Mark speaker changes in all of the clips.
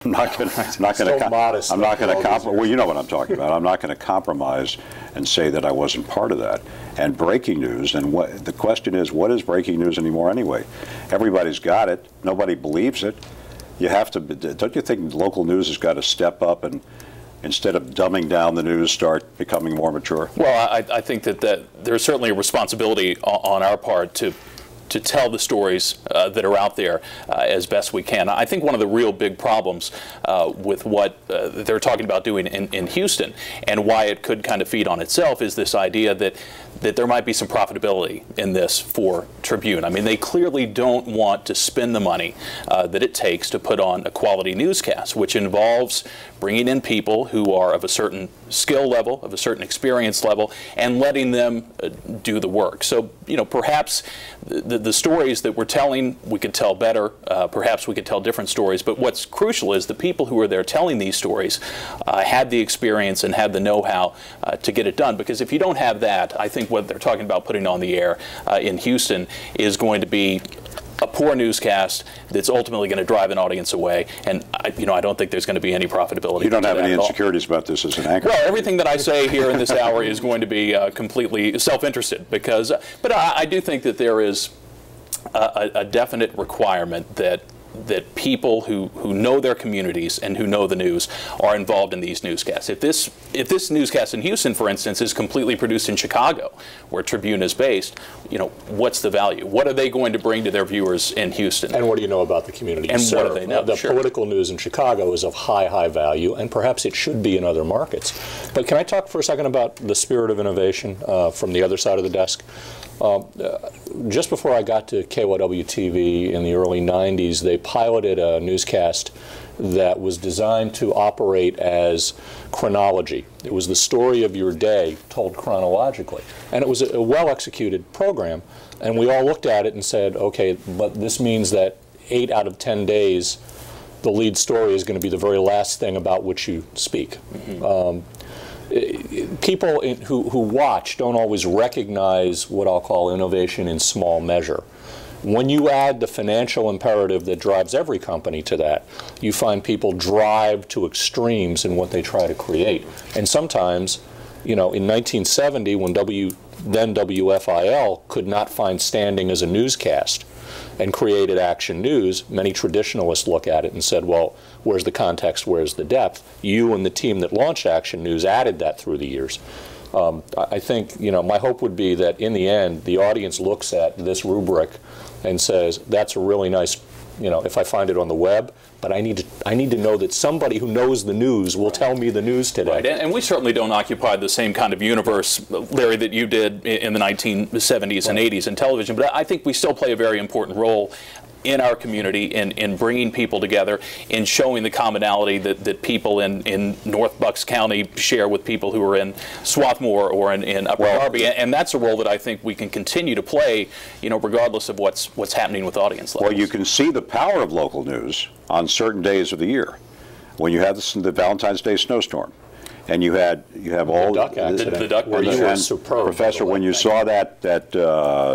Speaker 1: I'm not going to compromise. Well, you know what I'm talking about. I'm not going to compromise and say that I wasn't part of that. And breaking news, and the question is, what is breaking news anymore anyway? Everybody's got it. Nobody believes it. You have to. Don't you think local news has got to step up and, instead of dumbing down the news, start becoming more mature?
Speaker 2: Well, I think that there's certainly a responsibility on our part to tell the stories that are out there as best we can. I think one of the real big problems with what they're talking about doing in Houston, and why it could kind of feed on itself, is this idea that there might be some profitability in this for Tribune. I mean, they clearly don't want to spend the money that it takes to put on a quality newscast, which involves bringing in people who are of a certain skill level, of a certain experience level, and letting them do the work. So, you know, perhaps the stories that we're telling, we could tell better. Perhaps we could tell different stories. But what's crucial is the people who are there telling these stories had the experience and had the know-how to get it done. Because if you don't have that, I think what they're talking about putting on the air in Houston is going to be a poor newscast that's ultimately going to drive an audience away, and I don't think there's going to be any profitability. You
Speaker 1: don't have any insecurities about this as an anchor?
Speaker 2: Well, everything that I say here in this hour is going to be completely self-interested, because, but I do think that there is a definite requirement that people who know their communities and who know the news are involved in these newscasts. If this newscast in Houston, for instance, is completely produced in Chicago, where Tribune is based, you know, what's the value? What are they going to bring to their viewers in Houston?
Speaker 3: And what do you know about the community?
Speaker 2: And what do they know?
Speaker 3: The political news in Chicago is of high value, and perhaps it should be in other markets. But can I talk for a second about the spirit of innovation from the other side of the desk? Just before I got to KYW-TV in the early 90s, they piloted a newscast that was designed to operate as chronology. It was the story of your day told chronologically. And it was a well-executed program. And we all looked at it and said, okay, but this means that 8 out of 10 days, the lead story is going to be the very last thing about which you speak. Mm-hmm. People who watch don't always recognize what I'll call innovation in small measure. When you add the financial imperative that drives every company to that, you find people drive to extremes in what they try to create. And sometimes, you know, in 1970, when then WFIL could not find standing as a newscast and created Action News, many traditionalists look at it and said, well, where's the context, where's the depth? You and the team that launched Action News added that through the years. I think, you know, my hope would be that in the end, the audience looks at this rubric and says, that's a really nice, you know, if I find it on the web, but I need to know that somebody who knows the news will tell me the news today.
Speaker 2: Right, and we certainly don't occupy the same kind of universe, Larry, that you did in the 1970s and 80s in television, but I think we still play a very important role in our community in bringing people together, in showing the commonality that people in North Bucks County share with people who are in Swarthmore or in Upper Darby, and that's a role that I think we can continue to play, you know, regardless of what's happening with audience levels.
Speaker 1: Well, you can see the power of local news on certain days of the year. When you have the Valentine's Day snowstorm, and you have all
Speaker 3: the duck accident. The duck
Speaker 1: and superb, Professor, when you saw that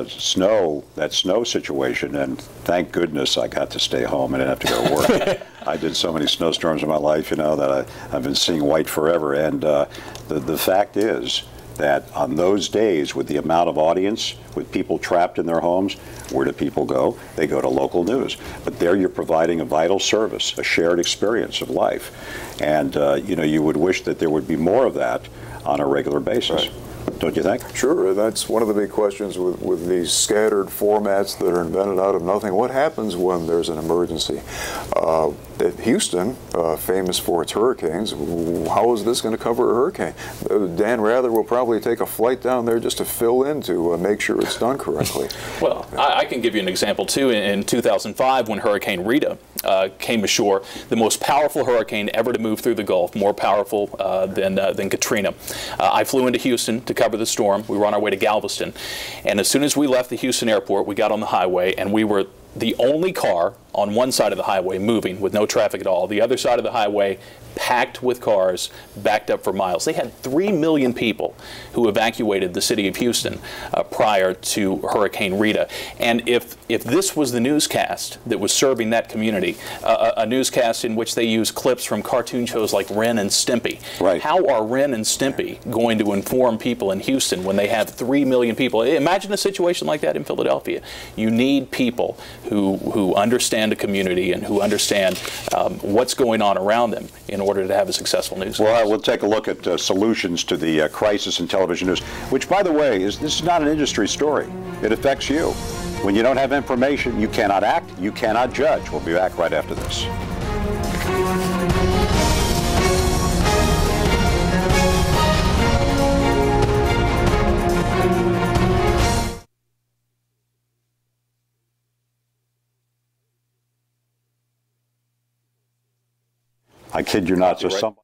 Speaker 1: snow situation, and thank goodness I got to stay home and didn't have to go to work. I did so many snowstorms in my life, you know, that I've been seeing white forever. And the fact is that on those days, with the amount of audience, with people trapped in their homes, where do people go? They go to local news. But there you're providing a vital service, a shared experience of life. And, you know, you would wish that there would be more of that on a regular basis. Right. Don't you think?
Speaker 4: Sure. That's one of the big questions with these scattered formats that are invented out of nothing. What happens when there's an emergency? Houston, famous for its hurricanes, how is this going to cover a hurricane? Dan Rather will probably take a flight down there just to fill in to make sure it's done correctly.
Speaker 2: Well, I can give you an example, too. In 2005, when Hurricane Rita came ashore, the most powerful hurricane ever to move through the Gulf, more powerful than Katrina. I flew into Houston to cover the storm. We were on our way to Galveston. And as soon as we left the Houston airport, we got on the highway, and we were the only car on one side of the highway moving with no traffic at all, the other side of the highway packed with cars, backed up for miles. They had 3 million people who evacuated the city of Houston prior to Hurricane Rita. And if this was the newscast that was serving that community, a newscast in which they use clips from cartoon shows like Ren and Stimpy,
Speaker 1: right.
Speaker 2: How are Ren and Stimpy going to inform people in Houston when they have 3 million people? Imagine a situation like that in Philadelphia. You need people who understand a community and who understand what's going on around them in order to have a successful news.
Speaker 1: Well, we'll take a look at solutions to the crisis in television news, which, by the way, this is not an industry story. It affects you. When you don't have information, you cannot act, you cannot judge. We'll be back right after this. I kid you not. So some.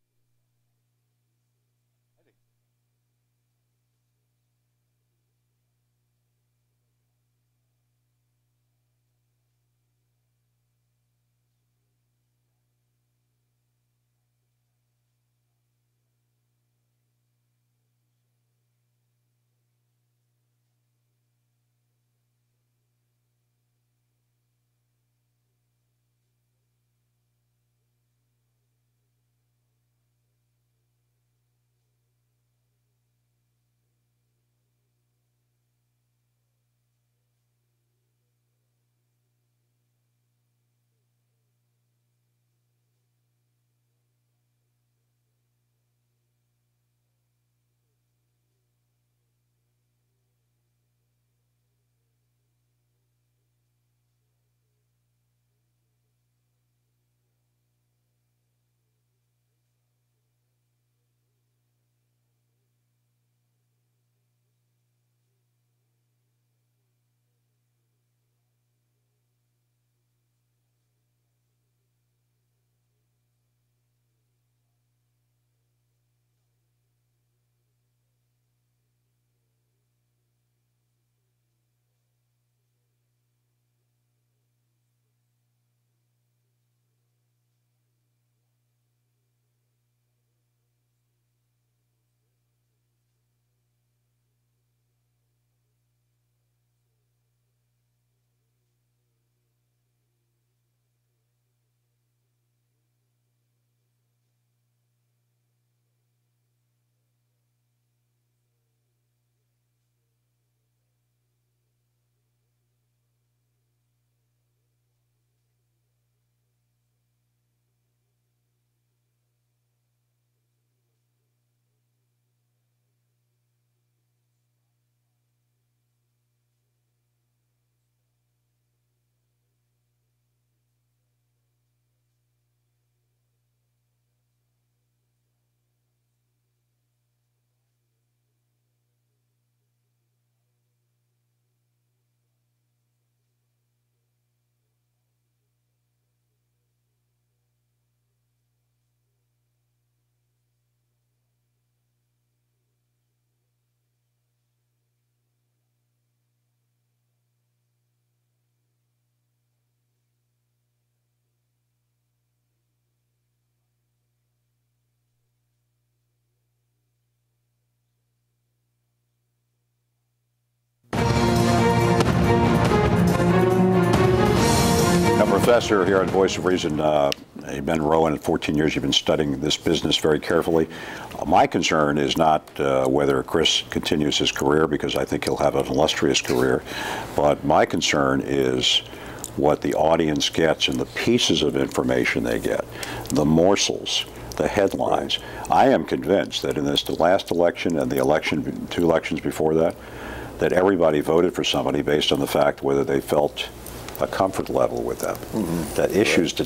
Speaker 1: Professor here on Voice of Reason. You've been in Rowan 14 years. You've been studying this business very carefully. My concern is not whether Chris continues his career, because I think he'll have an illustrious career, but my concern is what the audience gets and the pieces of information they get, the morsels, the headlines. I am convinced that in the last election and the election, 2 elections before that, that everybody voted for somebody based on the fact whether they felt a comfort level with them, that issues did